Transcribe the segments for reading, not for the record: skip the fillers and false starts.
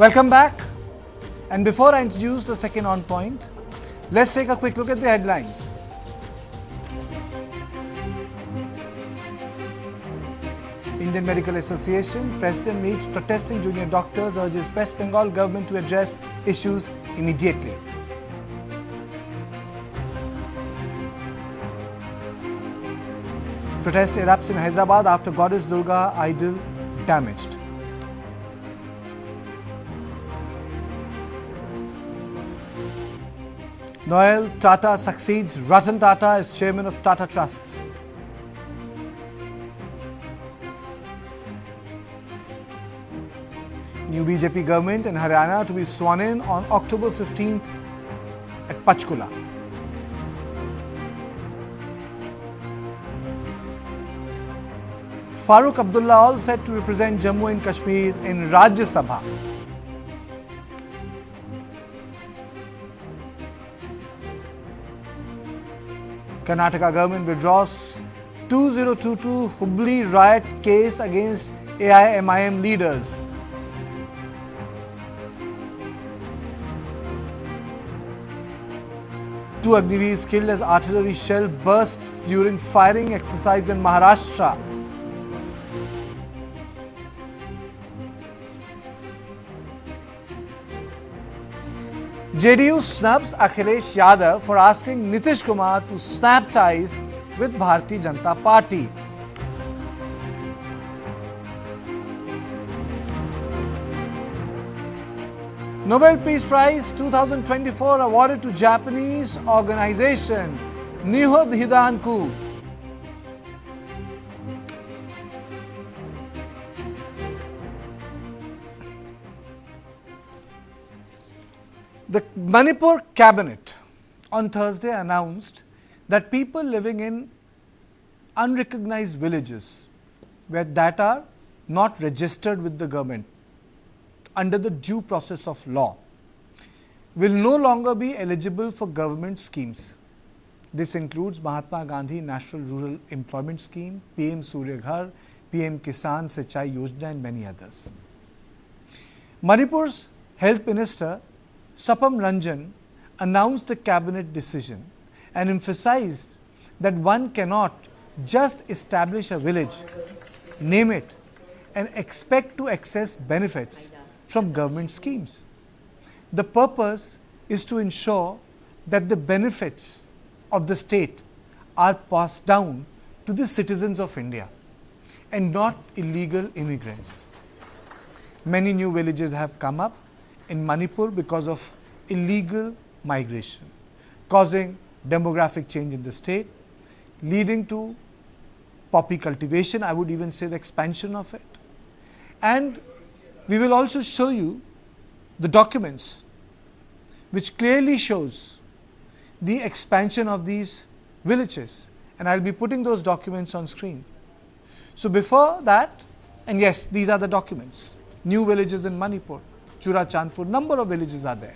Welcome back. And before I introduce the second on point, let's take a quick look at the headlines. Indian Medical Association President meets protesting junior doctors, urges West Bengal government to address issues immediately. Protest erupts in Hyderabad after goddess Durga idol damaged. Noel Tata succeeds Ratan Tata as chairman of Tata Trusts. New BJP government in Haryana to be sworn in on October 15th at Panchkula. Farooq Abdullah all set to represent Jammu and Kashmir in Rajya Sabha. Karnataka government withdraws 2022 Hubli riot case against AIMIM leaders. Two Agniveers killed as artillery shell bursts during firing exercise in Maharashtra. JDU snubs Akhilesh Yadav for asking Nitish Kumar to snap ties with Bharatiya Janata Party. Nobel Peace Prize 2024 awarded to Japanese organization Nihon Hidanku. The Manipur Cabinet on Thursday announced that people living in unrecognized villages that are not registered with the government under the due process of law will no longer be eligible for government schemes. This includes Mahatma Gandhi National Rural Employment Scheme, PM Surya Ghar, PM Kisan Sinchai Yojana and many others. Manipur's Health Minister Sapam Ranjan announced the cabinet decision and emphasized that one cannot just establish a village, name it, and expect to access benefits from government schemes. The purpose is to ensure that the benefits of the state are passed down to the citizens of India and not illegal immigrants. Many new villages have come up in Manipur because of illegal migration, causing demographic change in the state, leading to poppy cultivation, I would even say the expansion of it. And we will also show you the documents which clearly shows the expansion of these villages, and I will be putting those documents on screen. So before that, and yes, these are the documents, new villages in Manipur, Chura Chandpur, number of villages are there.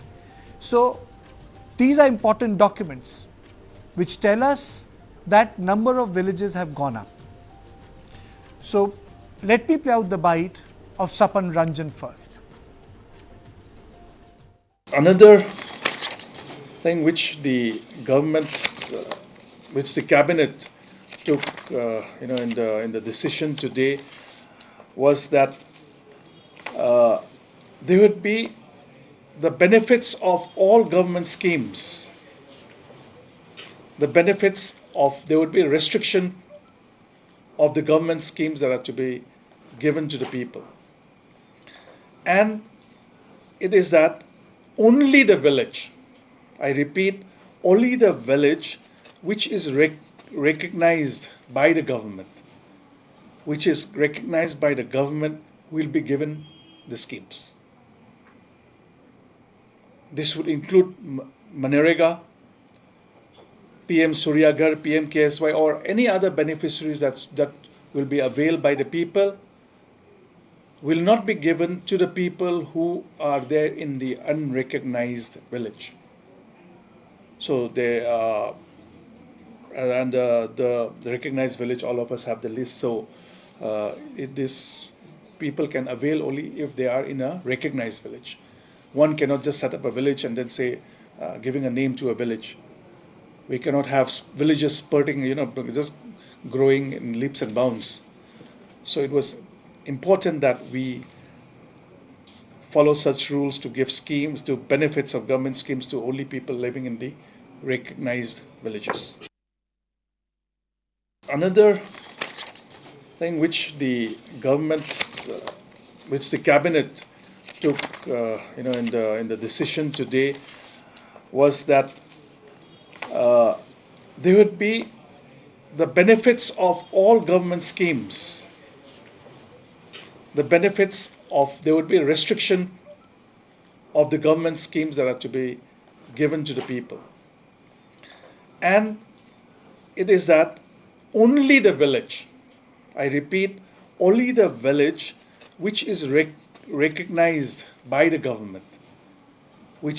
So these are important documents which tell us that number of villages have gone up. So let me play out the bite of Sapan Ranjan first. Another thing which the government, which the cabinet took, in the decision today, was that there would be the benefits of all government schemes. There would be a restriction of the government schemes that are to be given to the people. And it is that only the village, I repeat, only the village which is recognized by the government, will be given the schemes. This would include MNREGS, PM Surya Ghar, PM KSY, or any other beneficiaries that will be availed by the people, will not be given to the people who are there in the unrecognized village. So they and the recognized village, all of us have the list. So this people can avail only if they are in a recognized village. One cannot just set up a village and then say, giving a name to a village. We cannot have villages spurting, just growing in leaps and bounds. So it was important that we follow such rules to give schemes, to benefits of government schemes to only people living in the recognized villages. Another thing which the government, which the cabinet took, in the decision today, was that there would be the benefits of all government schemes. There would be a restriction of the government schemes that are to be given to the people. And it is that only the village, I repeat, only the village which is recognized by the government, will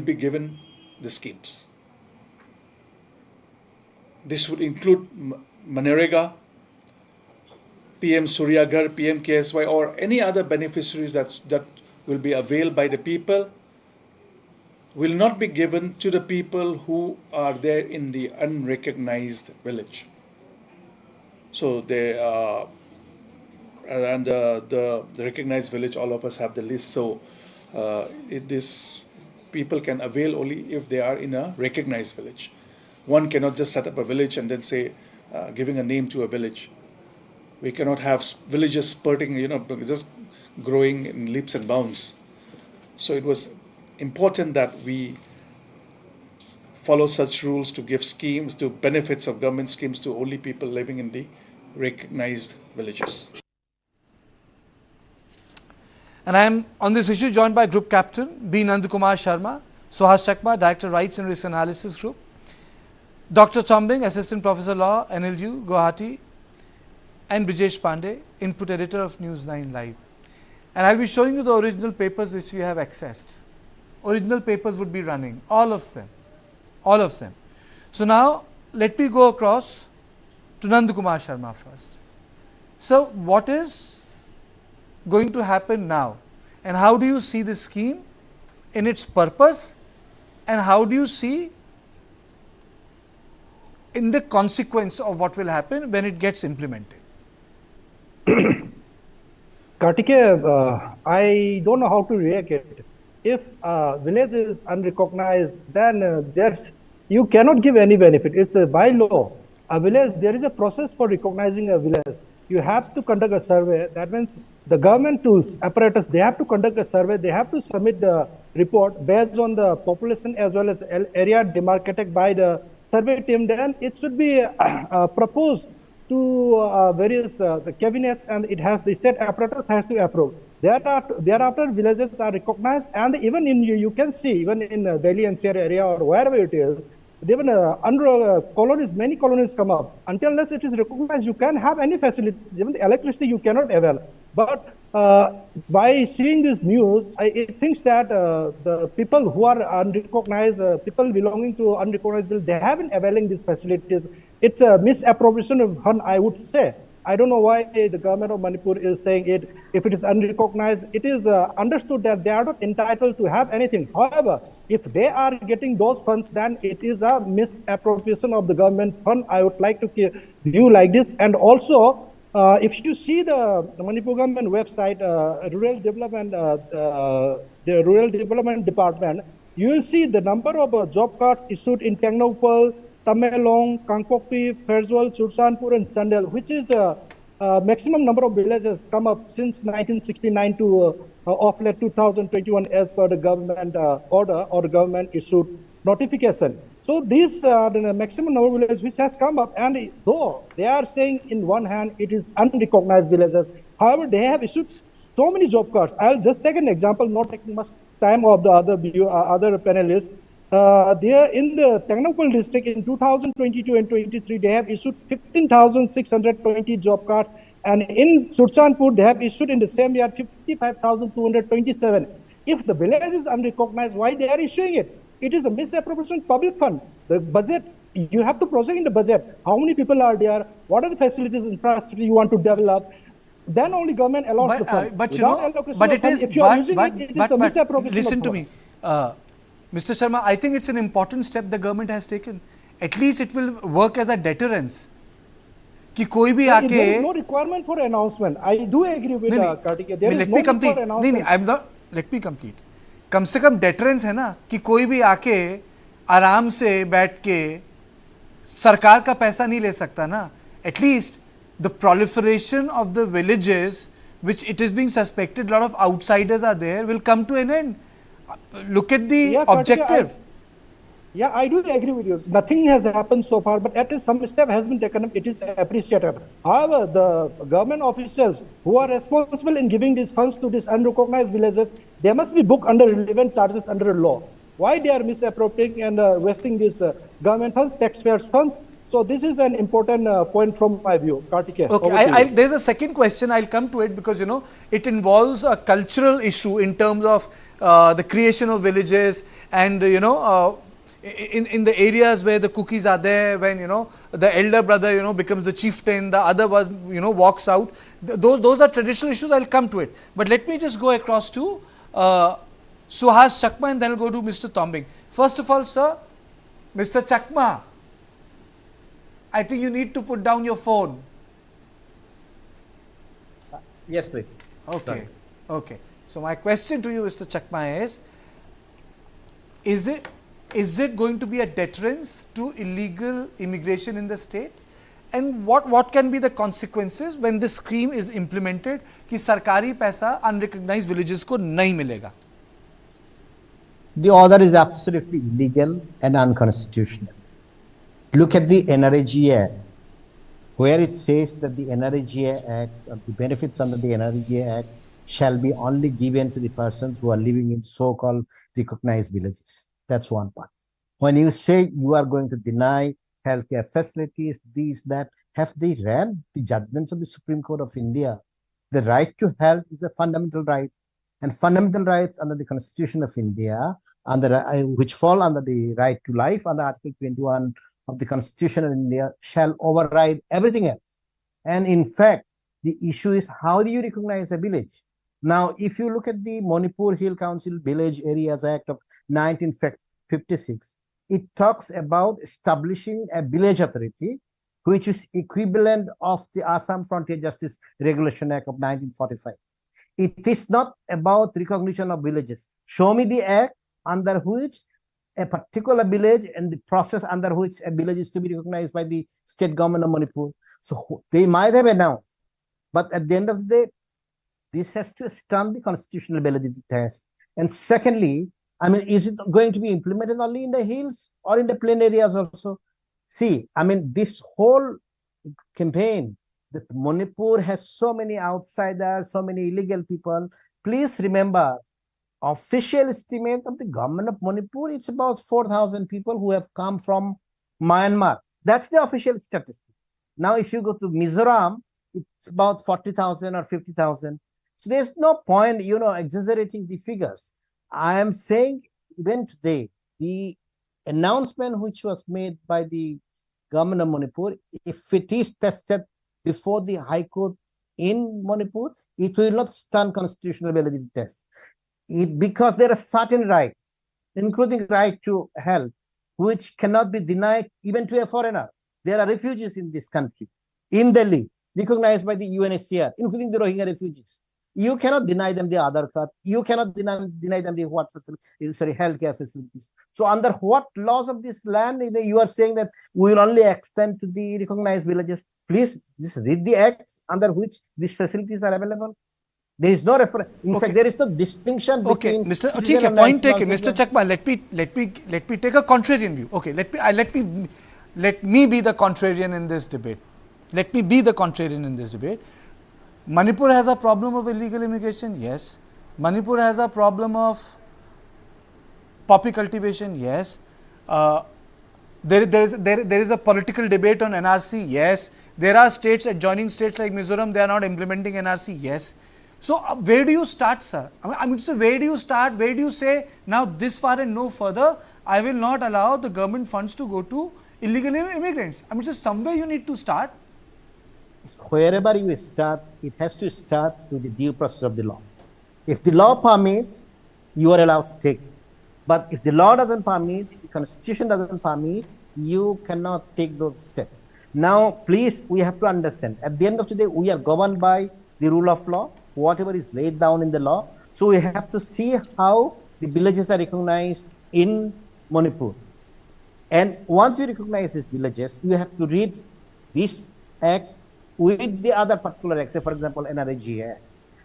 be given the schemes. This would include MNREGA, PM Surya Ghar, PM KSY, or any other beneficiaries that will be availed by the people, will not be given to the people who are there in the unrecognized village. So they and the recognized village, all of us have the list. So this people can avail only if they are in a recognized village. One cannot just set up a village and then say, giving a name to a village. We cannot have villages spurting, just growing in leaps and bounds. So it was important that we follow such rules to give schemes, to benefits of government schemes to only people living in the recognized villages. And I am on this issue joined by Group Captain B. Nandakumar Sharma, Suhas Chakma, Director Rights and Risk Analysis Group, Dr. Chombing, Assistant Professor Law, NLU, Guwahati, and Brijesh Pandey, Input Editor of News 9 Live. And I will be showing you the original papers which we have accessed. Original papers would be running, all of them. So now let me go across to Nandakumar Sharma first. So what is going to happen now, and how do you see this scheme in its purpose, and how do you see in the consequence of what will happen when it gets implemented? Kartike, I don't know how to react it. If a village is unrecognized, then you cannot give any benefit. It's by law. A village, there is a process for recognizing a village. You have to conduct a survey. That means the government tools, apparatus, they have to conduct a survey. They have to submit the report based on the population as well as area demarcated by the survey team. Then it should be proposed to various the cabinets, and it has the state apparatus has to approve. Thereafter villages are recognized, and even in you can see even in Delhi NCR area or wherever it is, even under colonies, many colonies come up. Until unless it is recognized, you can't have any facilities. Even the electricity you cannot avail. But by seeing this news, it thinks that the people who are unrecognized, people belonging to unrecognized, they haven't availing these facilities. It's a misappropriation of fund, I would say. I don't know why the government of Manipur is saying it. If it is unrecognized, it is understood that they are not entitled to have anything. However, if they are getting those funds, then it is a misappropriation of the government fund. I would like to view like this. And also, if you see the Manipur government website, rural development, the rural development department, you will see the number of job cards issued in Tengnoupal, Tamelong, Kangpokpi, Ferjwal, Churchanpur, and Chandel, which is maximum number of villages come up since 1969 to of late 2021 as per the government order or the government issued notification. So these are the maximum number of villages which has come up, and though they are saying in one hand it is unrecognized villages, however they have issued so many job cards. I'll just take an example, not taking much time of the other panelists. There in the Tengnoupal district in 2022 and 23, they have issued 15,620 job cards, and in Churchanpur they have issued in the same year 55,227. If the village is unrecognized, why they are issuing it? It is a misappropriation of public fund. The budget, you have to project in the budget. How many people are there? What are the facilities, infrastructure you want to develop? then only government allows the fund. But Without allocation but of it fund, is, if you are using it, it is a but misappropriation listen of to fund. me, Mr. Sharma, I think it's an important step the government has taken. At least it will work as a deterrence. कि कोई भी आके, there is no requirement for announcement. I do agree with Kartikeya. There is no need for announcement. नहीं, I'm not, let me complete. कम से कम deterrence है ना कि कोई भी आके आराम से बैठ के सरकार का पैसा नहीं ले सकता ना. At least the proliferation of the villages which it is being suspected a lot of outsiders are there will come to an end. Look at the objective. I do agree with you. Nothing has happened so far, but at least some step has been taken up. It is appreciated. However, the government officials who are responsible in giving these funds to these unrecognized villages, they must be booked under relevant charges under the law. Why they are misappropriating and wasting these government funds, taxpayers' funds? So this is an important point from my view. Kartikeya. Okay, there's a second question. I'll come to it because it involves a cultural issue in terms of the creation of villages and in the areas where the cookies are there, when the elder brother becomes the chieftain, the other one walks out. Those are traditional issues. I'll come to it. But let me just go across to Suhas Chakma and then I'll go to Mr. Tombing. First of all, sir, Mr. Chakma, I think you need to put down your phone. Yes, please. Okay. Sorry. Okay. So my question to you, Mr. Chakma, is it going to be a deterrence to illegal immigration in the state? And what can be the consequences when this scheme is implemented कि सरकारी पैसा unrecognized villages को नहीं मिलेगा? The order is absolutely illegal and unconstitutional. Look at the NREG Act, where it says that the NREG Act, the benefits under the NREG Act shall be only given to the persons who are living in so-called recognized villages. That's one part. When you say you are going to deny healthcare facilities, these, that, have they read the judgments of the Supreme Court of India? The right to health is a fundamental right, and fundamental rights under the Constitution of India, which fall under the right to life under Article 21 of the Constitution of India, shall override everything else. And in fact, the issue is how do you recognize a village? Now, if you look at the Manipur Hill Council Village Areas Act of 1956, it talks about establishing a village authority, which is equivalent of the Assam Frontier Justice Regulation Act of 1945. It is not about recognition of villages. Show me the act under which a particular village and the process under which a village is to be recognized by the state government of Manipur. So they might have announced, but at the end of the day, this has to stand the constitutional validity test. And secondly, I mean, is it going to be implemented only in the hills or in the plain areas also? See, I mean, this whole campaign that Manipur has so many outsiders, so many illegal people. Please remember, official estimate of the government of Manipur, it's about 4,000 people who have come from Myanmar. That's the official statistics. Now, if you go to Mizoram, it's about 40,000 or 50,000. So there's no point, exaggerating the figures. I am saying even today, the announcement which was made by the government of Manipur, if it is tested before the High Court in Manipur, it will not stand constitutional validity test. Because there are certain rights, including right to health, which cannot be denied even to a foreigner. There are refugees in this country, in Delhi, recognized by the UNHCR, including the Rohingya refugees. You cannot deny them the Aadhaar card. You cannot deny them the healthcare facilities. So under what laws of this land, you are saying that we will only extend to the recognized villages? Please just read the acts under which these facilities are available. There is no reference. In fact, there is no distinction between. Mr. Point taken. Mr. Chakma, let me take a contrarian view. Okay, let me be the contrarian in this debate. Let me be the contrarian in this debate. Manipur has a problem of illegal immigration, yes. Manipur has a problem of poppy cultivation, yes. There is a political debate on NRC, yes. There are states, adjoining states like Mizoram, they are not implementing NRC, yes. So where do you start, sir? I mean to say, where do you start? Where do you say, now this far and no further, I will not allow the government funds to go to illegal immigrants? I mean, so somewhere you need to start. wherever you start, it has to start with the due process of the law. If the law permits, you are allowed to take it. But if the law doesn't permit, the constitution doesn't permit, you cannot take those steps. Now, please, we have to understand, at the end of the day, we are governed by the rule of law, whatever is laid down in the law. So we have to see how the villages are recognized in Manipur. And once you recognize these villages, you have to read this act with the other particular acts, say for example, NREG Act.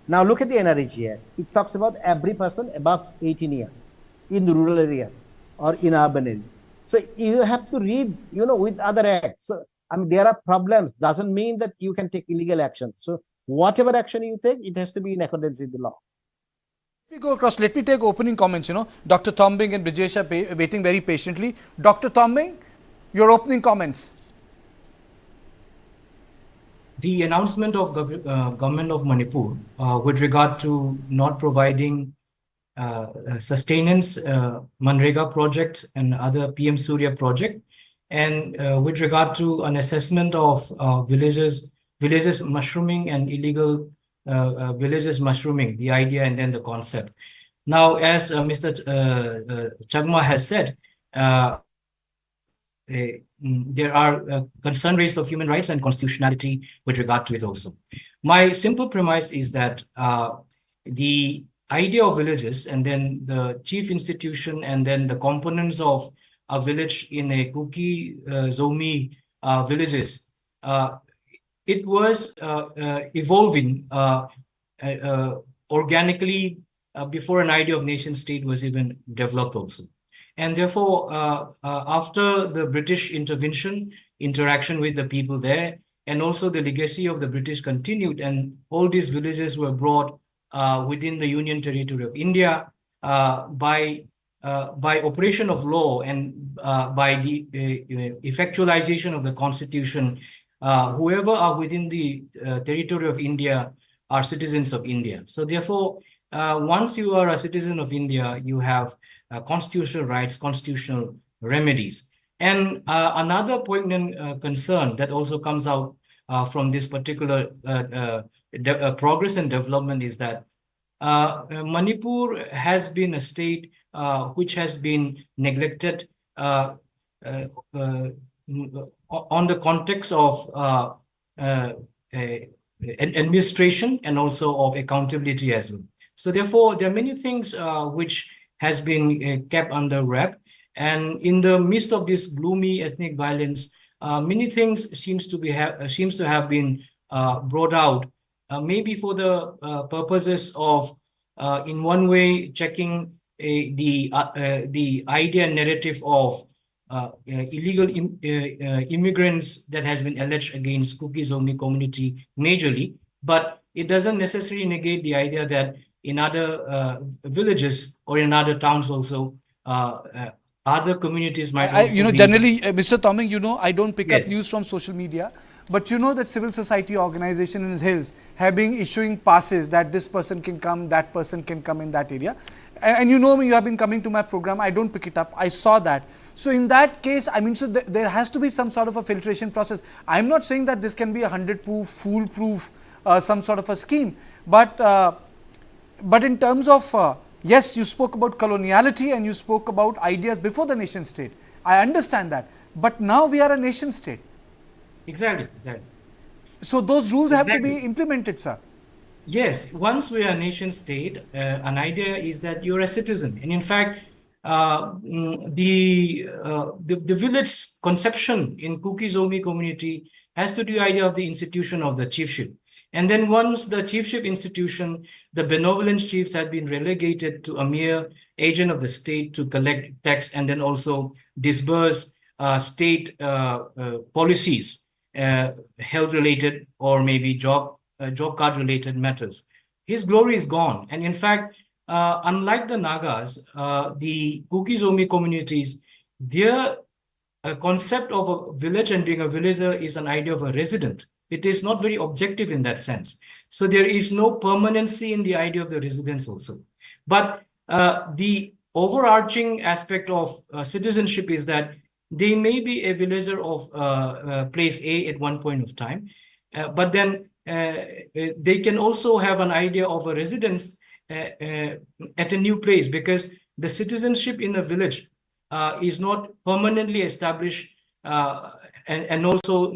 Now look at the NREG Act. It talks about every person above 18 years in the rural areas or in urban areas. So you have to read, with other acts. So I mean, there are problems. Doesn't mean that you can take illegal action. So whatever action you take, it has to be in accordance with the law. Let me go across. Let me take opening comments. Dr. Thombing and Brijesh are waiting very patiently. Dr. Thombing, your opening comments. The announcement of government of Manipur with regard to not providing sustenance MNREGA project and other PM Surya project, and with regard to an assessment of villages mushrooming and illegal villages mushrooming, the idea and then the concept. Now, as Mr. Chagma has said, there are concern raised of human rights and constitutionality with regard to it also. My simple premise is that the idea of villages and then the chief institution and then the components of a village in a KUKI-ZO villages, it was evolving organically before an idea of nation state was even developed also. And therefore, after the British intervention, interaction with the people there, and also the legacy of the British continued, and all these villages were brought within the Union Territory of India by operation of law and by the effectualization of the Constitution. Whoever are within the territory of India are citizens of India. So therefore, once you are a citizen of India, you have constitutional rights, constitutional remedies. And another poignant concern that also comes out from this particular progress and development is that Manipur has been a state which has been neglected on the context of administration and also of accountability as well. So therefore, there are many things which has been kept under wrap. And in the midst of this gloomy ethnic violence, many things seems to have been brought out, maybe for the purposes of, in one way, checking the idea and narrative of illegal immigrants that has been alleged against KUKI-ZO community majorly, but it doesn't necessarily negate the idea that in other villages or in other towns also, other communities might also be... Generally, Mr. Thombing, I don't pick Yes. up news from social media, but that civil society organization in hills have been issuing passes that this person can come, that person can come in that area. And you have been coming to my program, I don't pick it up, I saw that. So in that case, so there has to be some sort of a filtration process. I'm not saying that this can be 100% foolproof, some sort of a scheme, but in terms of, yes, you spoke about coloniality and you spoke about ideas before the nation state. I understand that. But now we are a nation state. Exactly. So those rules have to be implemented, sir. Yes, once we are a nation state, an idea is that you're a citizen. And in fact, the village conception in KUKI-ZO community has to do the idea of the institution of the chiefship. And then once the chiefship institution, the benevolent chiefs had been relegated to a mere agent of the state to collect tax and then also disburse state policies, health-related or maybe job card-related matters. His glory is gone. And in fact, unlike the Nagas, the KUKI-ZO communities, their concept of a village and being a villager is an idea of a resident. It is not very objective in that sense. So there is no permanency in the idea of the residence also. But the overarching aspect of citizenship is that they may be a villager of place A at one point of time. But then they can also have an idea of a residence at a new place, because the citizenship in a village is not permanently established, and also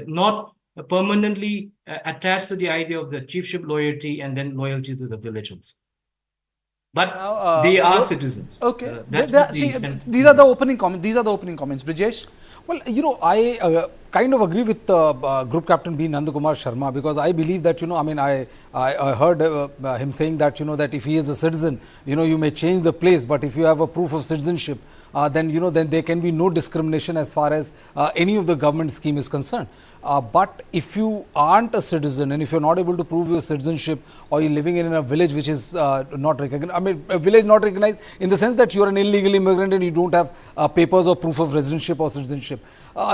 not permanently attached to the idea of the chiefship loyalty and then loyalty to the village also. But Now, they are citizens. Okay. That's what See, the these are the opening comments. These are the opening comments. Brijesh? Well, I kind of agree with Group Captain B. Nandakumar Sharma, because I believe that, I mean, I heard him saying that, that if he is a citizen, you may change the place, but if you have a proof of citizenship, then, then there can be no discrimination as far as any of the government scheme is concerned. But if you aren't a citizen and if you're not able to prove your citizenship, or you're living in a village which is not recognized, I mean, a village not recognized in the sense that you're an illegal immigrant and you don't have papers or proof of residentship or citizenship,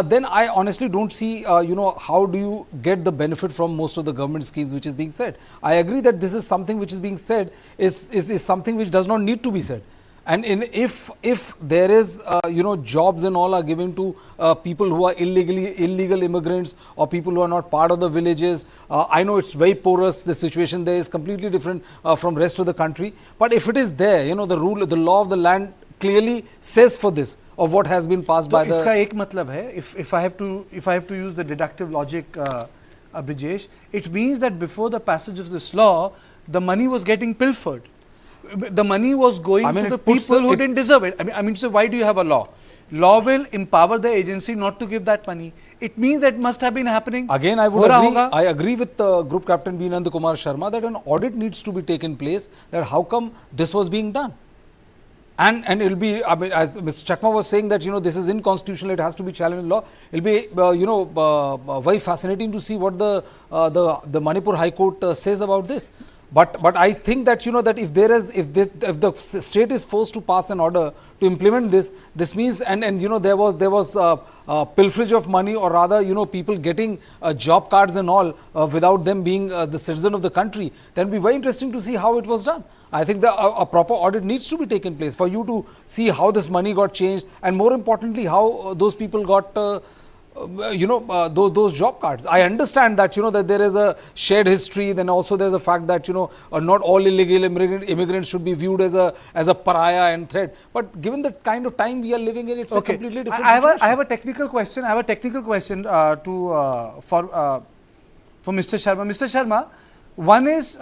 then I honestly don't see, how do you get the benefit from most of the government schemes which is being said. I agree that this is something which is being said is something which does not need to be said. And if there is, jobs and all are given to people who are illegal immigrants or people who are not part of the villages, I know it's very porous. The situation there is completely different from rest of the country. But if it is there, the law of the land clearly says for this of what has been passed by the. इसका एक मतलब है, if I have to use the deductive logic, Brijesh, it means that before the passage of this law, the money was getting pilfered. The money was going to the people who didn't deserve it. I mean, so why do you have a law? Law will empower the agency not to give that money. It means that must have been happening. Again, I agree with Group Captain B. Nandakumar Sharma that an audit needs to be taken place, that how come this was being done. And it will be, I mean, as Mr. Chakma was saying that, this is unconstitutional, it has to be challenged in law. It will be, very fascinating to see what the Manipur High Court says about this. But I think that, that if the state is forced to pass an order to implement this means, and there was pilferage of money, or rather, people getting job cards and all without them being the citizen of the country, then it will be very interesting to see how it was done. I think a proper audit needs to be taken place for you to see how this money got changed, and more importantly, how those people got those job cards. I understand that, that there is a shared history, then also there's a fact that, not all illegal immigrants should be viewed as a pariah and threat. But given the kind of time we are living in, it's a completely different situation. I have a technical question. For Mr. Sharma. Mr. Sharma, one is,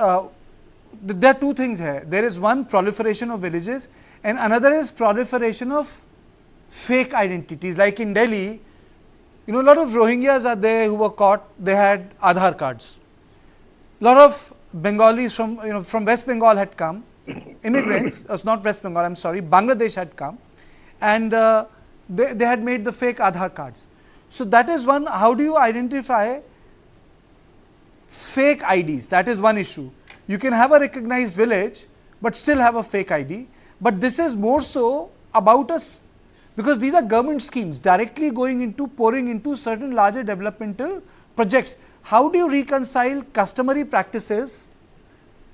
there are two things here. There is one, proliferation of villages, and another is proliferation of fake identities. Like in Delhi, a lot of Rohingyas are there who were caught, they had Aadhaar cards. A lot of Bengalis from West Bengal had come, immigrants, not West Bengal, I'm sorry, Bangladesh had come, and they had made the fake Aadhaar cards. So that is one, how do you identify fake IDs? That is one issue. You can have a recognized village, but still have a fake ID. But this is more so about us, because these are government schemes directly pouring into certain larger developmental projects. How do you reconcile customary practices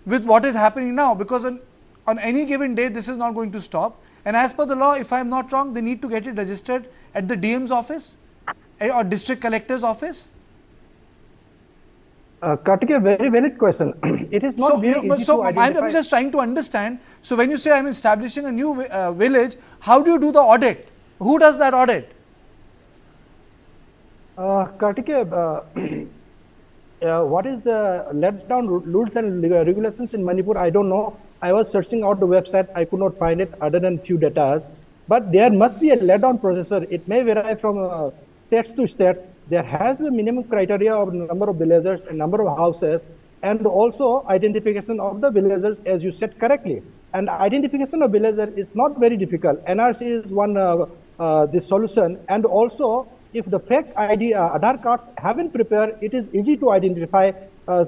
with what is happening now? Because on any given day, this is not going to stop. And as per the law, if I am not wrong, they need to get it registered at the DM's office or district collector's office. Kartik, a very valid question. It is not very easy to identify. I'm just trying to understand. So when you say I'm establishing a new village, how do you do the audit? Who does that audit? Kartik, what is the let down rules and regulations in Manipur? I don't know. I was searching out the website. I could not find it other than few data. But there must be a let down processor. It may vary from states to states. There has the minimum criteria of number of villagers and number of houses, and also identification of the villagers, as you said correctly. And identification of villager is not very difficult. NRC is one the solution. And also, if the fake ID Aadhaar cards haven't prepared, it is easy to identify.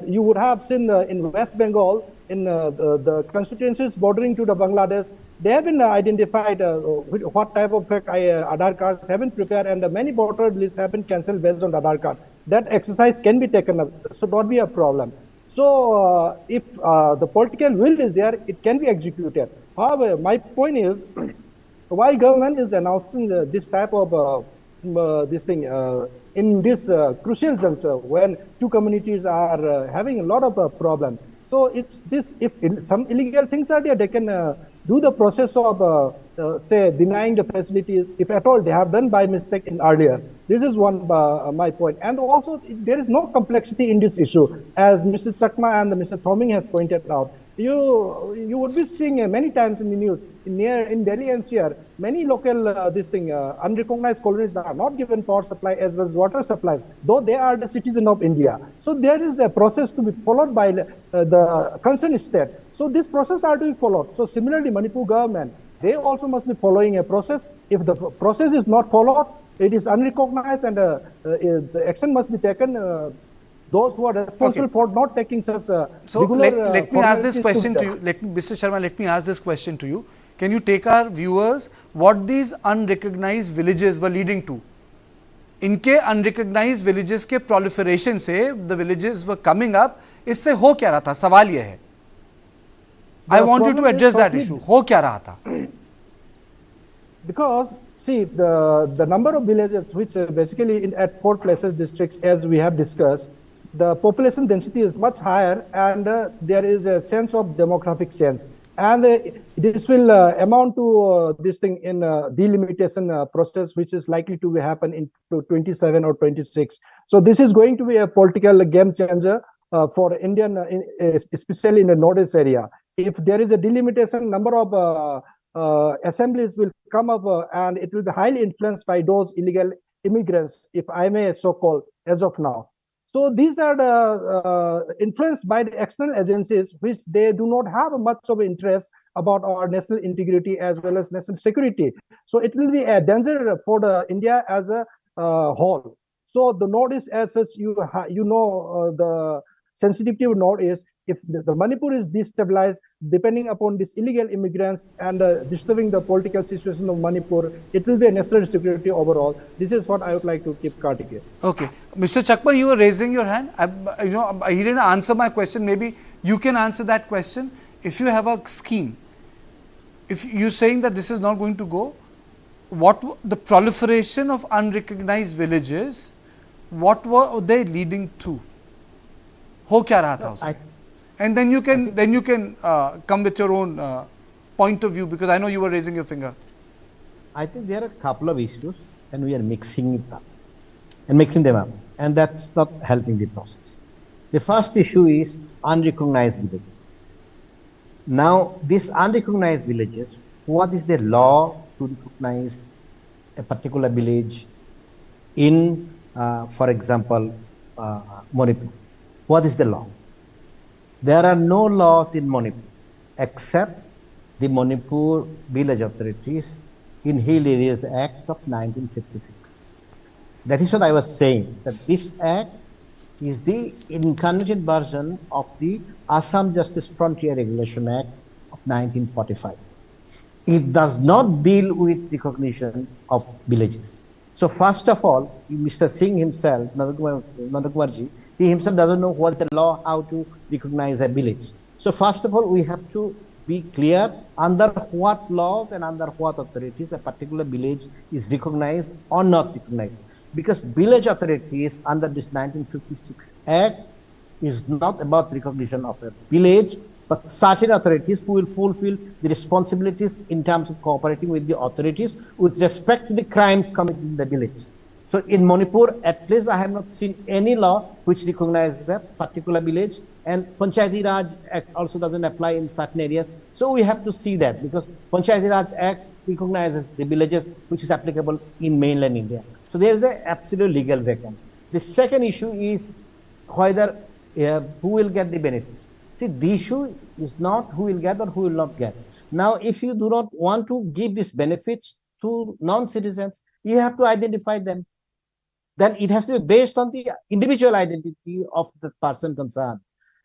You would have seen in West Bengal, in the constituencies bordering to the Bangladesh, they have been identified what type of fake Aadhaar cards have been prepared, and many voter lists have been cancelled based on the Aadhaar card. That exercise can be taken up, so not be a problem. So if the political will is there, it can be executed. However, my point is, why government is announcing this type of this thing in this crucial juncture when two communities are having a lot of problem. So it's this, if some illegal things are there, they can do the process of say denying the facilities, if at all they have done by mistake in earlier. This is one my point. And also there is no complexity in this issue, as Mrs. Sakma and Mr. Thoming has pointed out. You would be seeing many times in the news in Delhi NCR, many local unrecognized colonies are not given power supply as well as water supplies, though they are the citizen of India. So there is a process to be followed by the concerned state. So this process are to be followed. So similarly, Manipur government, they also must be following a process. If the process is not followed, it is unrecognized, and the action must be taken. Those who are responsible for not taking such so regular, let me ask this question to you. Mr. Sharma, let me ask this question to you. Can you take our viewers what these unrecognized villages were leading to? इनके unrecognized villages के proliferation से the villages were coming up. इससे हो क्या रहा था? सवाल ये है. I want you to address that issue. हो क्या रहा था? Because see, the number of villages which basically at 4 places districts, as we have discussed, the population density is much higher, and there is a sense of demographic change, and this will amount to this thing in delimitation process, which is likely to happen in 27 or 26. So this is going to be a political game changer for Indian, especially in the northeast area. If there is a delimitation, number of assemblies will come up, and it will be highly influenced by those illegal immigrants, if I may so call, as of now. So these are the influenced by the external agencies, which they do not have much of interest about our national integrity as well as national security. So it will be a danger for the India as a whole. So the Northeast, as such, the sensitivity of Northeast. If the Manipur is destabilized, depending upon these illegal immigrants and disturbing the political situation of Manipur, it will be a national security overall. This is what I would like to keep Kartikeya. Okay, Mr. Chakma, you were raising your hand. He didn't answer my question. Maybe you can answer that question. If you have a scheme, if you're saying that this is not going to go, what the proliferation of unrecognized villages, what were they leading to? हो क्या रहा था उससे? And then you can come with your own point of view, because I know you were raising your finger. I think there are a couple of issues, and we are mixing it up and mixing them up, and that's not helping the process. The first issue is unrecognized villages. Now, these unrecognized villages, what is the law to recognize a particular village in, for example, Manipur? What is the law? There are no laws in Manipur except the Manipur Village Authorities in Hill Areas Act of 1956. That is what I was saying, that this act is the incarnated version of the Assam Justice Frontier Regulation Act of 1945. It does not deal with recognition of villages. So first of all, Mr. Singh himself, Nandakumarji, he himself doesn't know what's the law, how to recognize a village. So first of all, we have to be clear under what laws and under what authorities a particular village is recognized or not recognized. Because village authorities under this 1956 Act is not about recognition of a village, but certain authorities who will fulfill the responsibilities in terms of cooperating with the authorities with respect to the crimes committed in the village. So in Manipur, at least I have not seen any law which recognizes a particular village, and Panchayati Raj Act also doesn't apply in certain areas. So we have to see that, because Panchayati Raj Act recognizes the villages which is applicable in mainland India. So there is an absolute legal vacuum. The second issue is whether who will get the benefits. See, the issue is not who will get or who will not get. Now, if you do not want to give these benefits to non-citizens, you have to identify them. Then it has to be based on the individual identity of the person concerned,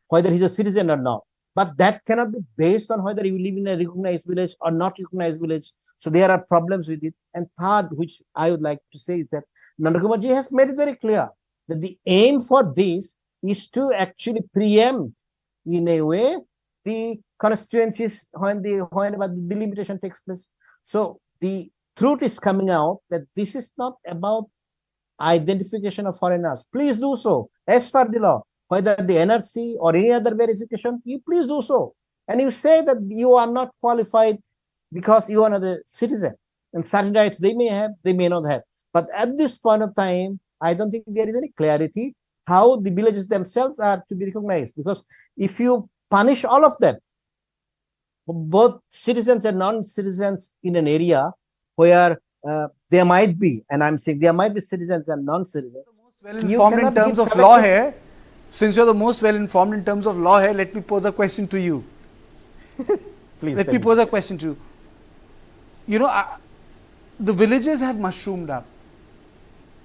whether he's a citizen or not. But that cannot be based on whether you live in a recognized village or not recognized village. So there are problems with it. And third, which I would like to say, is that Nandakumarji has made it very clear that the aim for this is to actually preempt, in a way, the constituencies whenever the delimitation takes place. So the truth is coming out that this is not about identification of foreigners, please do so as per the law. Whether the NRC or any other verification, you please do so. And you say that you are not qualified because you are not a citizen. And certain rights they may have, they may not have. But at this point of time, I don't think there is any clarity how the villages themselves are to be recognized. Because if you punish all of them, both citizens and non-citizens in an area where there might be, and I'm saying there might be citizens and non-citizens. Well informed in terms of law here. Since you're the most well informed in terms of law here, let me pose a question to you. Please. Let me pose a question to you. You know, the villages have mushroomed up.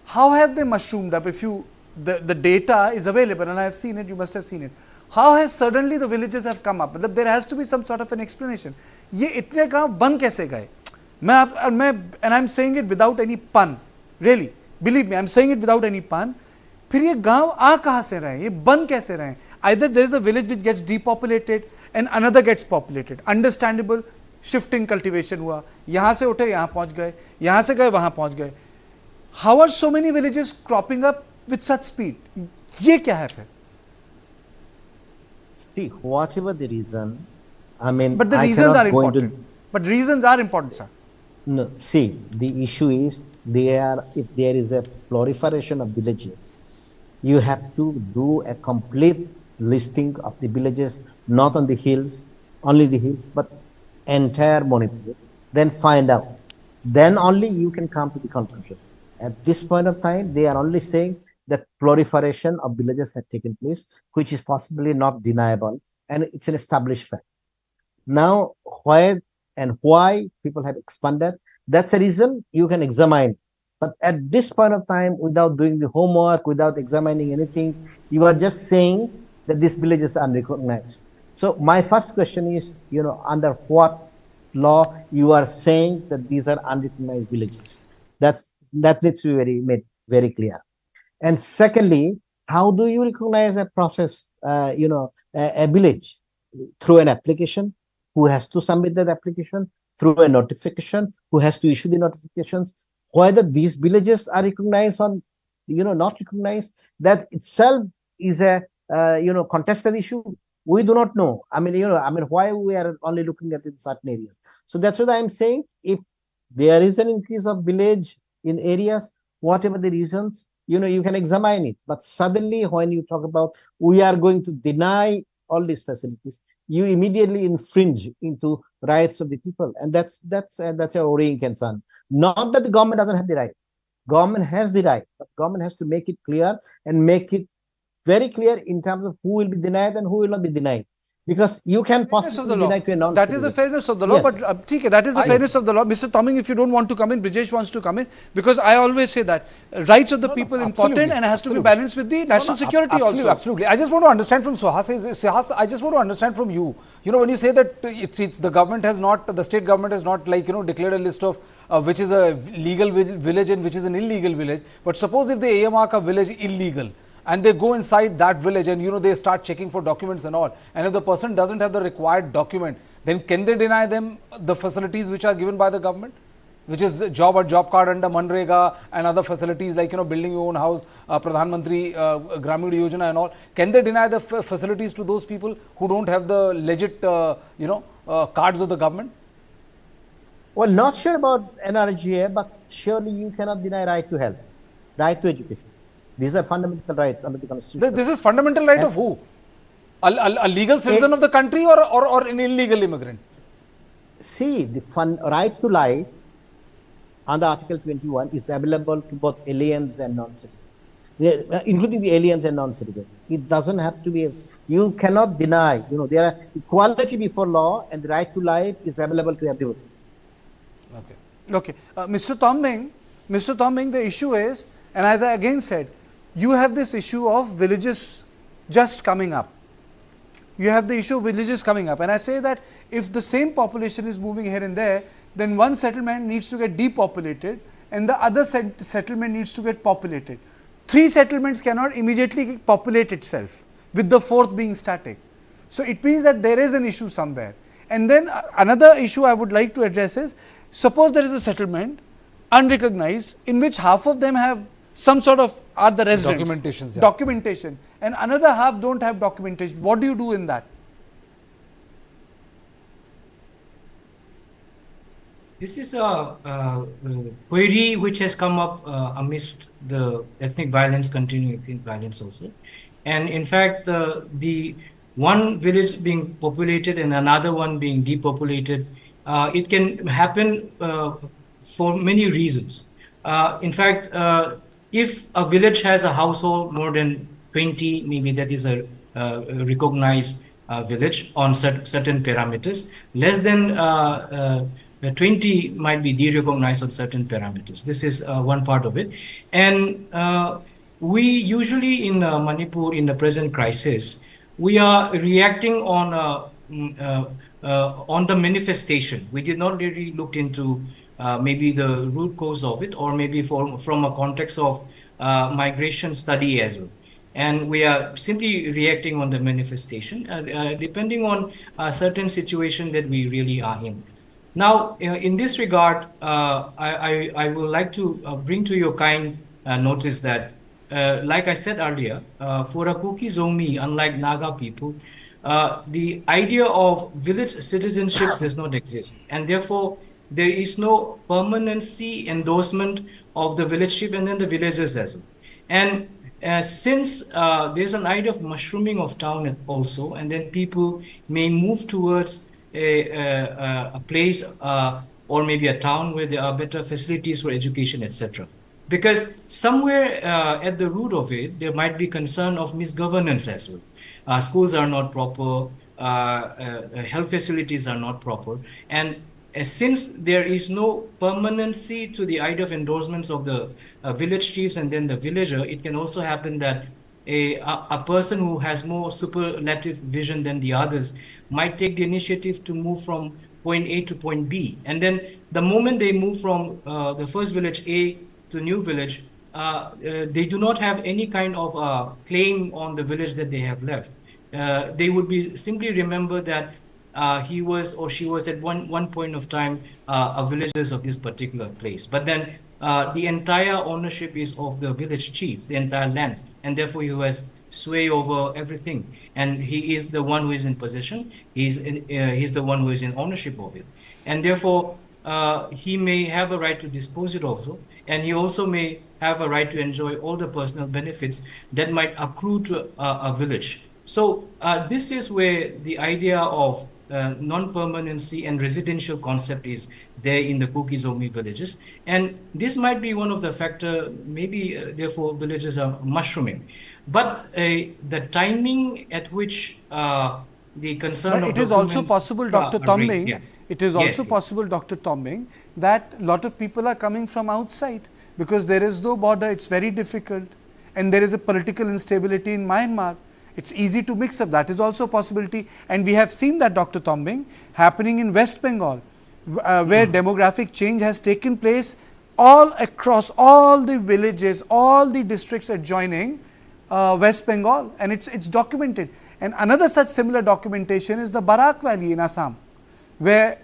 How have they mushroomed up? If you, the data is available and I have seen it, you must have seen it. How has suddenly the villages have come up? There has to be some sort of an explanation. ये इतने गांव बन कैसे गए? And I'm saying it without any pun. Really, believe me, I'm saying it without any pun. फिर ये गांव आ कहाँ से रहे? ये बन कैसे रहे? Either there is a village which gets depopulated and another gets populated. Understandable, shifting cultivation हुआ. यहाँ से उठे यहाँ पहुँच गए, यहाँ से गए वहाँ पहुँच गए. How are so many villages cropping up with such speed? ये क्या है फिर? See, whatever the reason, I mean, but the reasons are important. But reasons are important, sir. No, see, the issue is if there is a proliferation of villages, you have to do a complete listing of the villages, not on the hills, only the hills, but entire Manipur, then find out. Then only you can come to the conclusion. At this point of time, they are only saying that proliferation of villages have taken place, which is possibly not deniable, and it's an established fact. Now, where and why people have expanded, that's a reason you can examine. But at this point of time, without doing the homework, without examining anything, you are just saying that these villages are unrecognized. So my first question is, you know, under what law you are saying that these are unrecognized villages? That needs to be made very clear. And secondly, how do you recognize a process, a village? Through an application. Who has to submit that application? Through a notification. Who has to issue the notifications? Whether these villages are recognized or, not recognized, that itself is a, contested issue. We do not know. Why we are only looking at it in certain areas. So that's what I'm saying. If there is an increase of village in areas, whatever the reasons, you can examine it. But suddenly when you talk about we are going to deny all these facilities, you immediately infringe into rights of the people. And that's a worrying concern. Not that the government doesn't have the right. Government has the right, but government has to make it clear and make it very clear in terms of who will be denied and who will not be denied. Because you can possibly deny to a non-citizen. That is the fairness of the law, yes. But that is the fairness of the law. Mr. Toming, if you don't want to come in, Brijesh wants to come in, because I always say that rights of the people important and has to be balanced with the national security also. Absolutely. I just want to understand from Suhas, I just want to understand from you, when you say that it's the government has not, the state government has not declared a list of which is a legal village and which is an illegal village, but suppose if they earmark a village illegal, and they go inside that village and they start checking for documents and all, and if the person doesn't have the required document, then can they deny them the facilities which are given by the government, which is job card under MNREGA and other facilities like building your own house, Pradhan Mantri Gramin Yojana and all? Can they deny the facilities to those people who don't have the legit cards of the government? Well, not sure about NRGA, but surely you cannot deny right to health, right to education. These are fundamental rights under the Constitution. This is fundamental right of who? A legal citizen of the country or an illegal immigrant? See, the right to life under Article 21 is available to both aliens and non-citizens, including the aliens and non-citizens. It doesn't have to be, you cannot deny, there are equality before law and the right to life is available to everybody. Okay. Mr. Toming, the issue is, and as I again said, you have this issue of villages just coming up. You have the issue of villages coming up. And I say that if the same population is moving here and there, then one settlement needs to get depopulated and the other settlement needs to get populated. 3 settlements cannot immediately populate itself, with the 4th being static. So it means that there is an issue somewhere. And then another issue I would like to address is, suppose there is a settlement unrecognized in which half of them have some sort of are the residents. Documentations, yeah. Documentation. And another half don't have documentation. What do you do in that? This is a query which has come up amidst the ethnic violence, continuing ethnic violence also. And in fact, the one village being populated and another one being depopulated, it can happen for many reasons. In fact, if a village has a household more than 20, maybe that is a recognized village on certain parameters, less than 20 might be de-recognized on certain parameters. This is one part of it. And we usually in Manipur, in the present crisis, we are reacting on the manifestation. We did not really look into maybe the root cause of it, or maybe from a context of migration study as well. And we are simply reacting on the manifestation, depending on a certain situation that we really are in. Now, in this regard, I would like to bring to your kind notice that, like I said earlier, for a KUKI-ZO, unlike Naga people, the idea of village citizenship does not exist. And therefore, there is no permanency endorsement of the villageship and then the villagers as well. And since there's an idea of mushrooming of town also, and then people may move towards a place or maybe a town where there are better facilities for education, etc. Because somewhere at the root of it, there might be concern of misgovernance as well. Schools are not proper, health facilities are not proper. And since there is no permanency to the idea of endorsements of the village chiefs and then the villager, it can also happen that a person who has more superlative vision than the others might take the initiative to move from point A to point B. And then the moment they move from the first village A to new village, they do not have any kind of claim on the village that they have left. They would be simply remember that he was or she was at one point of time a villagers of this particular place. But then the entire ownership is of the village chief, the entire land, and therefore he has sway over everything, and he is the one who is in possession. He's the one who is in ownership of it, and therefore he may have a right to dispose it also, and he also may have a right to enjoy all the personal benefits that might accrue to a village. So this is where the idea of non-permanency and residential concept is there in the KUKI-ZO villages, and this might be one of the factor. Maybe therefore villages are mushrooming. But the timing at which the concern but of it is also possible, Dr. Tombing, yeah. It is also possible, Dr. Tombing, that a lot of people are coming from outside because there is no border, it's very difficult, and there is a political instability in Myanmar. It's easy to mix up. That is also a possibility, and we have seen that, Dr. Tombing, happening in West Bengal, where demographic change has taken place all across all the villages, all the districts adjoining West Bengal, and it's documented. And another such similar documentation is the Barak Valley in Assam, where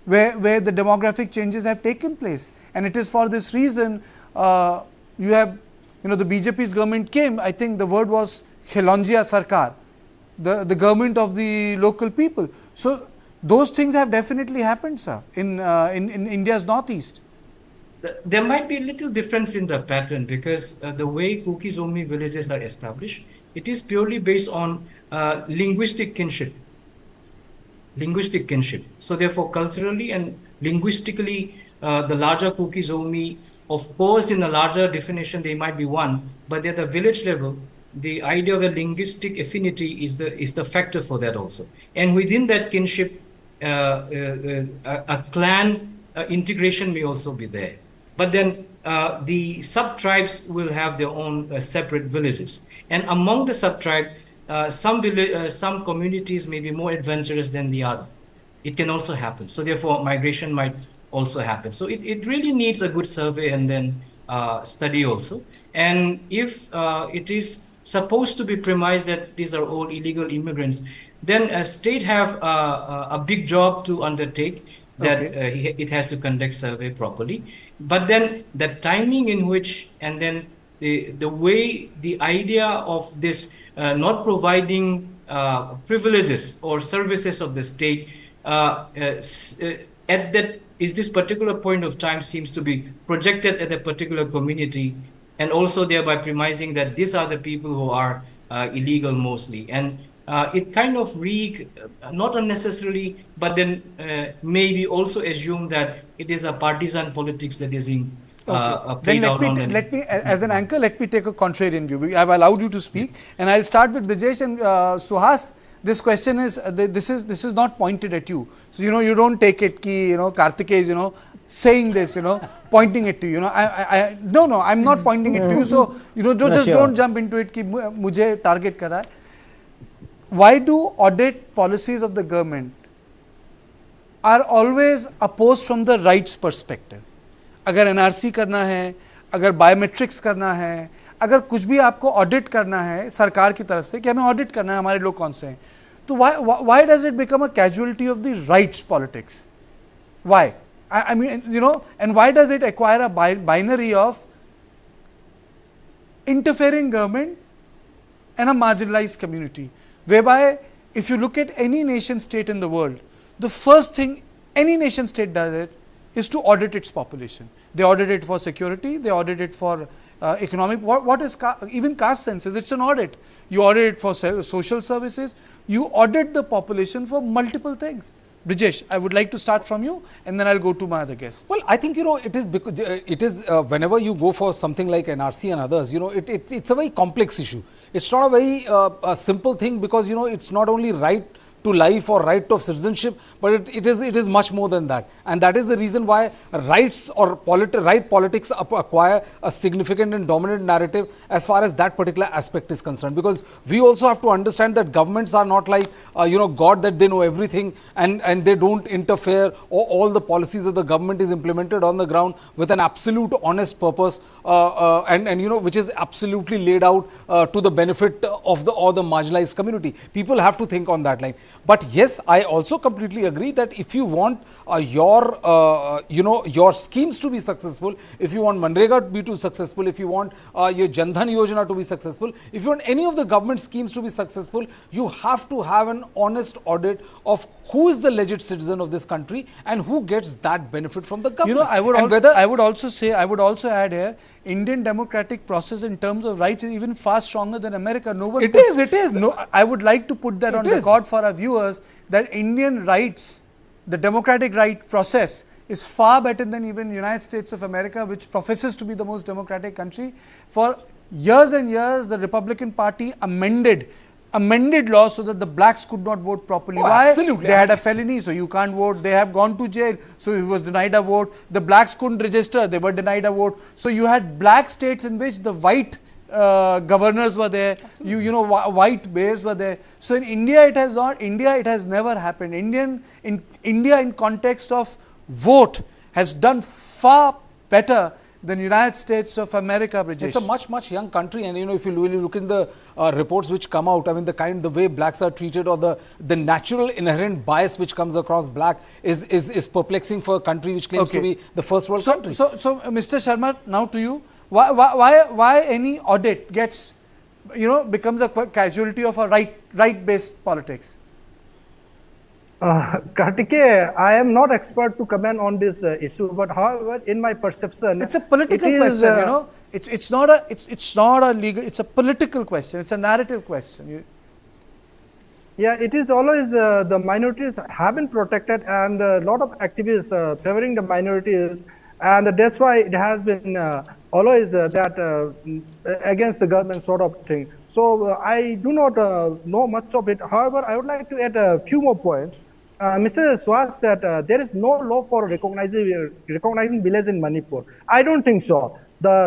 the demographic changes have taken place. And it is for this reason you have, the BJP's government came, I think the word was Khilonjia Sarkar, the government of the local people. So those things have definitely happened, sir, in India's northeast. There might be a little difference in the pattern because the way KUKI-ZO villages are established, it is purely based on linguistic kinship. Linguistic kinship. So therefore, culturally and linguistically, the larger KUKI-ZO, of course, in a larger definition, they might be one, but at the village level, the idea of a linguistic affinity is the factor for that also. And within that kinship, a clan integration may also be there. But then the sub-tribes will have their own separate villages. And among the sub-tribe, some communities may be more adventurous than the other. It can also happen. So therefore, migration might also happen. So it really needs a good survey and then study also. And if it is supposed to be premised that these are all illegal immigrants, then a state have a big job to undertake, that it has to conduct survey properly. But then the timing in which, and then the way, the idea of this not providing privileges or services of the state at that is this particular point of time seems to be projected at a particular community, and also thereby premising that these are the people who are illegal mostly. And it kind of not unnecessarily, but then maybe also assume that it is a partisan politics that is in then let me, as an anchor, let me take a contrarian view. I've allowed you to speak, and I'll start with Brijesh and Suhas. This question is, this is not pointed at you. So, you don't take it ki, Karthike is, saying this, pointing it to you. No, I'm not pointing it to you. So, don't jump into it ki mujhe target kar raha hai. Why do audit policies of the government are always opposed from the rights perspective? अगर NRC करना है, अगर biometrics करना है, अगर कुछ भी आपको ऑडिट करना है सरकार की तरफ से कि हमें ऑडिट करना है, हमारे लोग कौन से हैं, तो why does it become a casualty of the rights politics? Why? I mean, and why does it acquire a binary of interfering government and a marginalized community, whereby if you look at any nation state in the world, the first thing any nation state does is to audit its population. They audit it for security, they audit it for economic, what is even caste census, it's an audit. You audit it for social services, you audit the population for multiple things. Brijesh, I would like to start from you and then I'll go to my other guests. Well, I think, it is because whenever you go for something like NRC and others, it's a very complex issue. It's not a very simple thing because, it's not only right to life or right of citizenship, but it is much more than that. And that is the reason why rights or right politics acquire a significant and dominant narrative as far as that particular aspect is concerned. Because we also have to understand that governments are not like, God, that they know everything and they don't interfere, or all the policies of the government is implemented on the ground with an absolute honest purpose which is absolutely laid out to the benefit of the marginalized community. People have to think on that line. But yes, I also completely agree that if you want your schemes to be successful, if you want MNREGA to be successful, if you want your Jan Dhan Yojana to be successful, if you want any of the government schemes to be successful, you have to have an honest audit of who is the legit citizen of this country and who gets that benefit from the government. I would also add here, Indian democratic process in terms of rights is even far stronger than America. It is. No, I would like to put that on record for our viewers that Indian rights, the democratic right process is far better than even United States of America, which professes to be the most democratic country. For years and years, the Republican Party amended laws so that the blacks could not vote properly. Why? Absolutely. They had a felony, so you can't vote. They have gone to jail, so he was denied a vote. The blacks couldn't register, they were denied a vote. So you had black states in which the white governors were there, white mayors were there. So in India, it has never happened. India in context of vote has done far better than United States of America, Brijesh. It's a much young country, and if you really look in the reports which come out, I mean the way blacks are treated, or the natural inherent bias which comes across black is perplexing for a country which claims to be the first world country. So Mr. Sharma, now to you, why any audit becomes a casualty of a right-based politics? Kartike, I am not expert to comment on this issue, but however, in my perception, it's a political question. It's not a legal. It's a political question. It's a narrative question. Yeah, it is always the minorities have been protected, and a lot of activists favoring the minorities, and that's why it has been always that against the government sort of thing. So I do not know much of it. However, I would like to add a few more points. Mr. Swaz said there is no law for recognizing village in Manipur. I don't think so.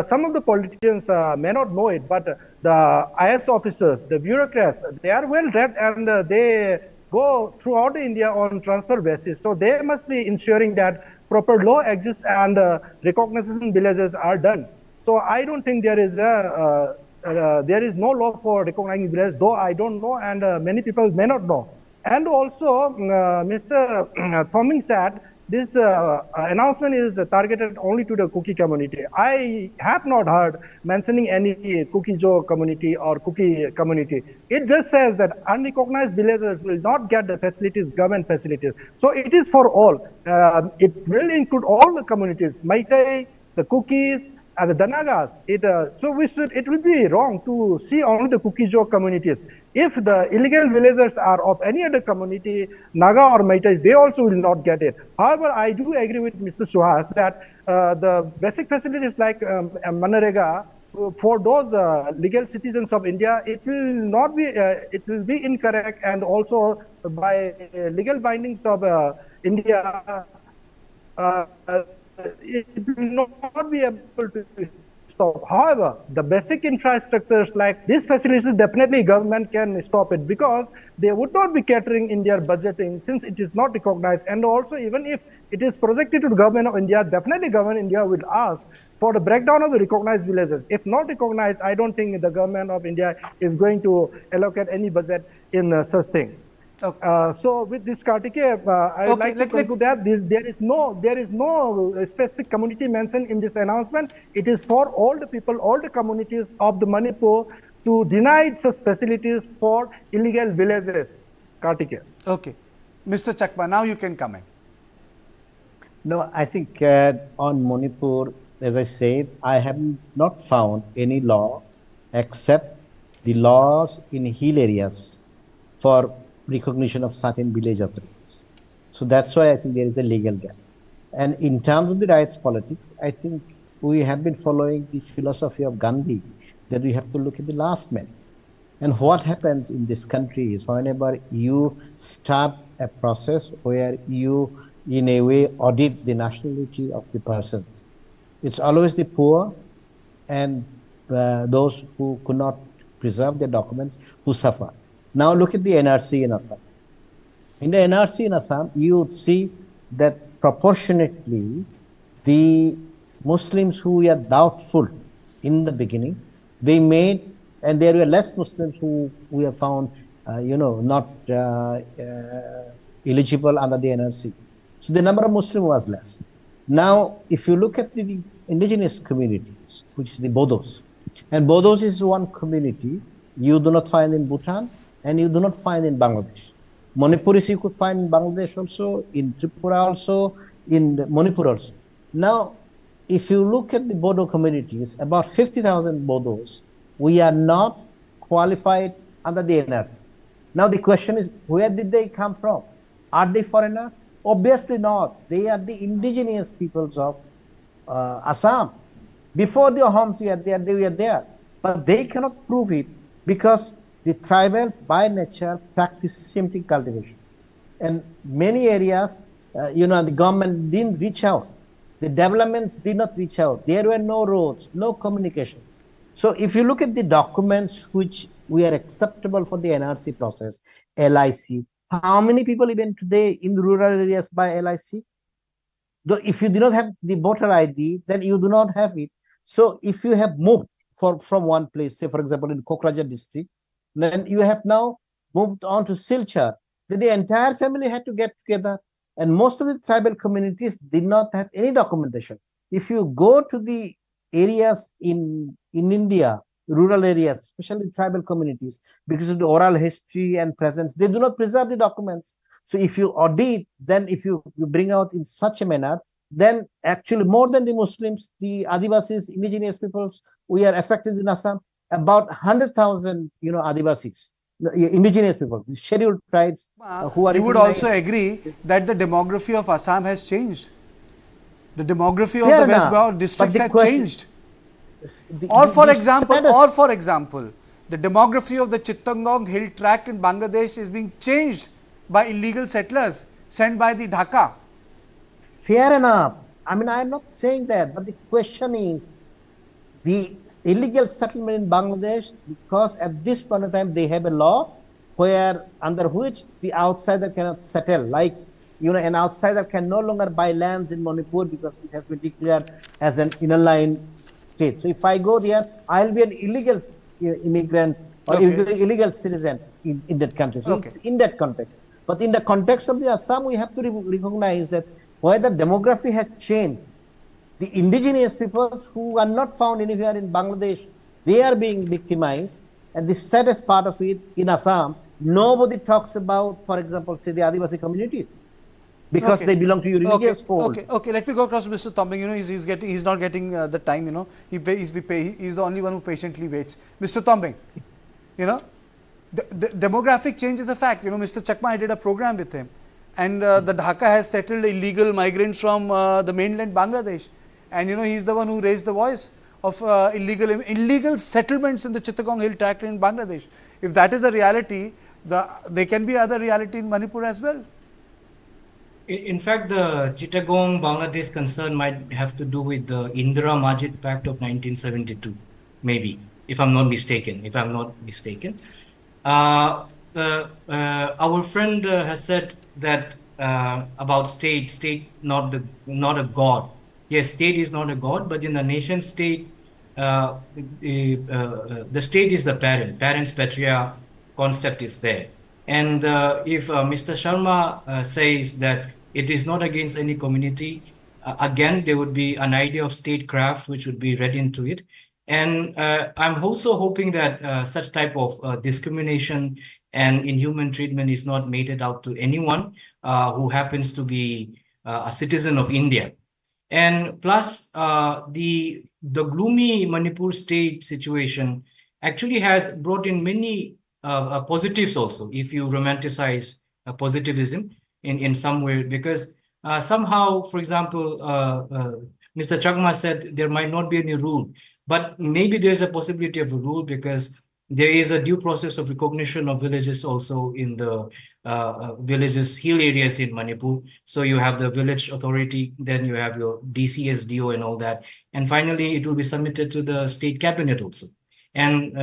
Some of the politicians may not know it, but the IS officers, the bureaucrats, they are well read, and they go throughout India on transfer basis. So they must be ensuring that proper law exists and recognition villages are done. So I don't think there is no law for recognizing villages, though I don't know, and many people may not know. And also, Mr. Thoming said this announcement is targeted only to the Kuki community. I have not heard mentioning any KUKI-ZO community or Kuki community. It just says that unrecognized villagers will not get the facilities, government facilities. So it is for all. It will include all the communities, MEITEI, the Kukis, and the Danagas. It will be wrong to see only the KUKI-ZO communities. If the illegal villagers are of any other community, Naga or MEITEI, they also will not get it. However, I do agree with Mr. Suhas that the basic facilities like MNREGA, for those legal citizens of India, it will be incorrect, and also by legal bindings of India, it will not be able to stop. However, the basic infrastructures like these facilities, definitely government can stop it, because they would not be catering in their budgeting since it is not recognized. And also, even if it is projected to the government of India, definitely government of India will ask for the breakdown of the recognized villages. If not recognized, I don't think the government of India is going to allocate any budget in such thing. Okay. So with this Kartikeya, I would like to conclude that there is no specific community mentioned in this announcement. It is for all the people, all the communities of the Manipur to deny such facilities for illegal villages. Kartikeya. Okay. Mr. Chakma, now you can comment. No, I think on Manipur, as I said, I have not found any law except the laws in hill areas for recognition of certain village authorities. So that's why I think there is a legal gap. And in terms of the rights politics, I think we have been following the philosophy of Gandhi, that we have to look at the last man. And what happens in this country is whenever you start a process where you, in a way, audit the nationality of the persons, it's always the poor and those who could not preserve their documents who suffer. Now look at the NRC in Assam. In the NRC in Assam, you would see that proportionately the Muslims who were doubtful in the beginning, they made, and there were less Muslims who we have found, not eligible under the NRC. So the number of Muslims was less. Now, if you look at the indigenous communities, which is the Bodos, and Bodos is one community you do not find in Bhutan, and you do not find in Bangladesh. Manipuris you could find in Bangladesh also, in Tripura also, in Manipur also. Now, if you look at the Bodo communities, about 50,000 Bodos, we are not qualified under the NRC. Now the question is, where did they come from? Are they foreigners? Obviously not. They are the indigenous peoples of Assam. Before the Ahoms were there, they were there. But they cannot prove it because the tribals by nature practice simple cultivation. And many areas, the government didn't reach out. The developments did not reach out. There were no roads, no communication. So if you look at the documents which we are acceptable for the NRC process, LIC, how many people even today in rural areas buy LIC? Though if you do not have the voter ID, then you do not have it. So if you have moved from one place, say for example in Kokrajhar district, then you have now moved on to Silchar. Then the entire family had to get together, and most of the tribal communities did not have any documentation. If you go to the areas in India, rural areas, especially tribal communities, because of the oral history and presence, they do not preserve the documents. So if you audit, then if you bring out in such a manner, then actually more than the Muslims, the Adivasis, indigenous peoples, we are affected in Assam. About 100,000, Adivasis, indigenous people, the scheduled tribes who are. You would also agree that the demography of Assam has changed. The demography of the West Bengal districts has changed. Or for example, the demography of the Chittagong hill tract in Bangladesh is being changed by illegal settlers sent by the Dhaka. Fair enough. I mean, I am not saying that, but the question is, the illegal settlement in Bangladesh, because at this point in time they have a law under which the outsider cannot settle. Like, an outsider can no longer buy lands in Manipur because it has been declared as an inner line state. So if I go there, I'll be an illegal immigrant or illegal citizen in that country. So it's in that context. But in the context of the Assam, we have to recognize that where the demography has changed. The indigenous peoples who are not found anywhere in Bangladesh, they are being victimized. And the saddest part of it, in Assam, nobody talks about, for example, say the Adivasi communities, because they belong to your religious fold. Okay. Let me go across to Mr. Tombing. He's not getting the time. He's the only one who patiently waits. Mr. Tombing, the demographic change is a fact. Mr. Chakma, I did a program with him, and the Dhaka has settled illegal migrants from the mainland Bangladesh, and he's the one who raised the voice of illegal settlements in the Chittagong Hill Tract in Bangladesh. If that is a reality, there can be other reality in Manipur as well. In fact, the Chittagong Bangladesh concern might have to do with the Indira Majid Pact of 1972, maybe, if I'm not mistaken. Our friend has said that about state not a god. Yes, state is not a god, but in the nation state, the state is the parents patria concept is there. And if Mr. Sharma says that it is not against any community, again, there would be an idea of statecraft which would be read into it. And I'm also hoping that such type of discrimination and inhuman treatment is not meted out to anyone who happens to be a citizen of India. And plus, the gloomy Manipur state situation actually has brought in many positives also, if you romanticize positivism in some way, because somehow, for example, Mr. Chakma said there might not be any rule, but maybe there's a possibility of a rule, because there is a due process of recognition of villages also in the villages, hill areas in Manipur. So you have the village authority, then you have your DCSDO and all that. And finally, it will be submitted to the state cabinet also. And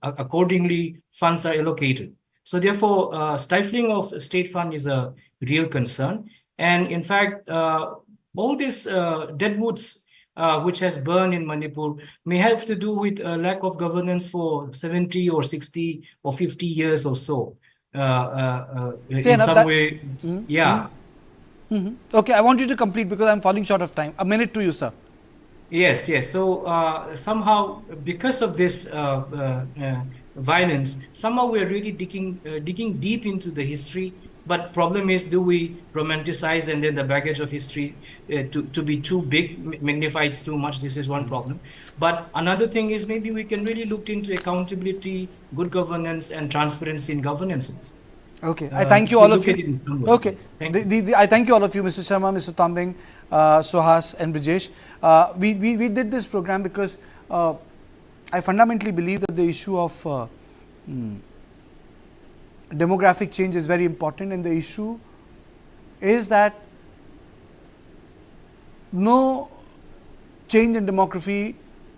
accordingly, funds are allocated. So therefore, stifling of state fund is a real concern. And in fact, all these deadwoods which has burned in Manipur may have to do with a lack of governance for 70 or 60 or 50 years or so. In some way, yeah. Okay, I want you to complete because I'm falling short of time. A minute to you, sir. Yes. So somehow, because of this violence, somehow we are really digging deep into the history. But problem is, do we romanticize and then the baggage of history to be too big, magnified too much? This is one problem. But another thing is, maybe we can really look into accountability, good governance, and transparency in governance. Okay, I thank you all of you. Okay, I thank you all of you, Mr. Sharma, Mr. Tombing, Suhas, and Brijesh. We did this program because I fundamentally believe that the issue of demographic change is very important, and the issue is that no change in demography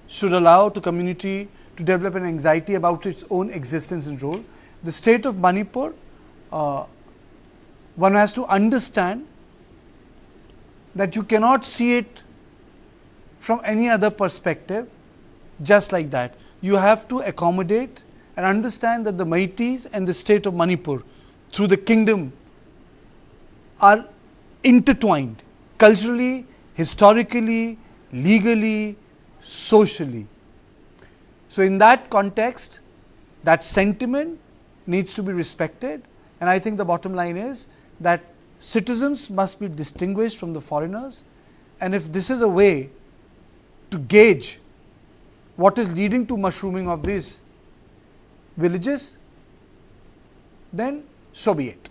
should allow the community to develop an anxiety about its own existence and role. The state of Manipur, one has to understand that you cannot see it from any other perspective just like that. You have to accommodate and understand that the MEITEIs and the state of Manipur through the kingdom are intertwined culturally, historically, legally, socially. So in that context, that sentiment needs to be respected, and I think the bottom line is that citizens must be distinguished from the foreigners, and if this is a way to gauge what is leading to mushrooming of these villages, then so be it.